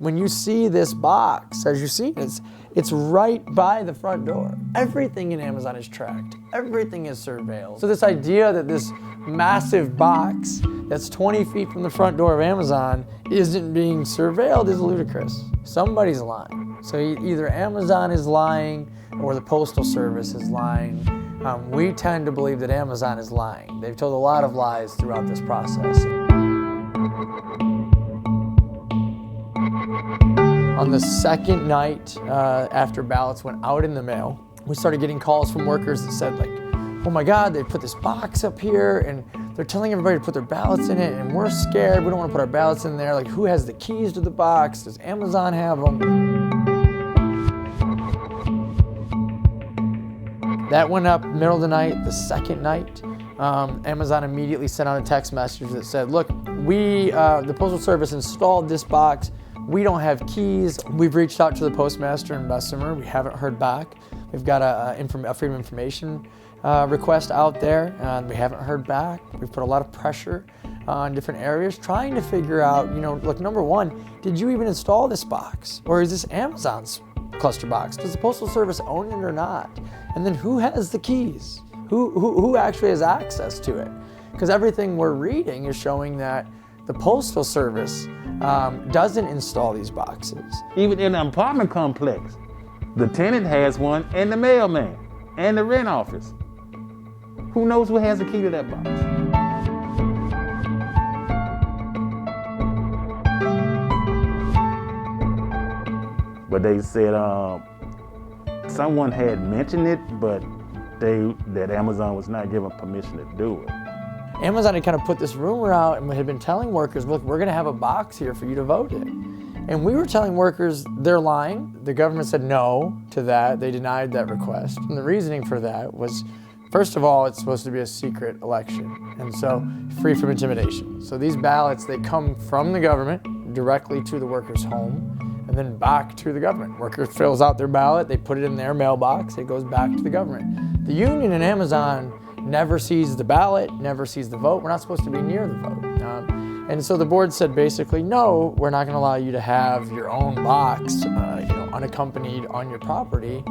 When you see this box, as you see, it's right by the front door. Everything in Amazon is tracked. Everything is surveilled. So this idea that this massive box that's 20 feet from the front door of Amazon isn't being surveilled is ludicrous. Somebody's lying. So either Amazon is lying or the Postal Service is lying. We tend to believe that Amazon is lying. They've told a lot of lies throughout this process. On the second night after ballots went out in the mail, we started getting calls from workers that said like, oh my God, they put this box up here and they're telling everybody to put their ballots in it and we're scared, we don't want to put our ballots in there. Like, who has the keys to the box? Does Amazon have them? That went up middle of the night. The second night, Amazon immediately sent out a text message that said, look, the Postal Service installed this box. We don't have keys. We've reached out to the postmaster in Bessemer. We haven't heard back. We've got a Freedom of Information request out there, and we haven't heard back. We've put a lot of pressure on different areas trying to figure out, look, number one, did you even install this box? Or is this Amazon's cluster box? Does the Postal Service own it or not? And then who has the keys? Who actually has access to it? Because everything we're reading is showing that the Postal Service doesn't install these boxes. Even in an apartment complex, the tenant has one and the mailman and the rent office. Who knows who has the key to that box? But they said someone had mentioned it, but that Amazon was not given permission to do it. Amazon had kind of put this rumor out and had been telling workers, look, we're gonna have a box here for you to vote in. And we were telling workers they're lying. The government said no to that. They denied that request. And the reasoning for that was, first of all, it's supposed to be a secret election. And so free from intimidation. So these ballots, they come from the government directly to the worker's home and then back to the government. Worker fills out their ballot, they put it in their mailbox, it goes back to the government. The union and Amazon never sees the ballot, never sees the vote. We're not supposed to be near the vote. And so the board said basically, no, we're not gonna allow you to have your own box, unaccompanied on your property.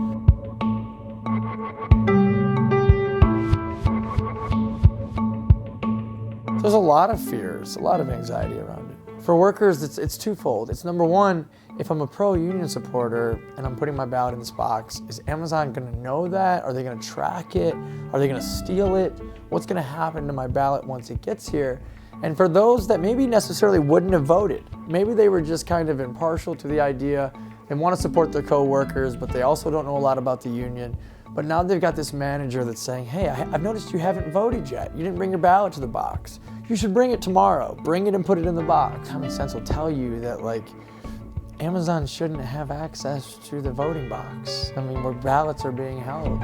There's a lot of fears, a lot of anxiety around it. For workers, it's twofold. It's number one, if I'm a pro-union supporter and I'm putting my ballot in this box, is Amazon gonna know that? Are they gonna track it? Are they gonna steal it? What's gonna happen to my ballot once it gets here? And for those that maybe necessarily wouldn't have voted, maybe they were just kind of impartial to the idea and want to support their co-workers, but they also don't know a lot about the union. But now they've got this manager that's saying, hey, I've noticed you haven't voted yet. You didn't bring your ballot to the box. You should bring it tomorrow. Bring it and put it in the box. Common sense will tell you that, like, Amazon shouldn't have access to the voting box. I mean, where ballots are being held.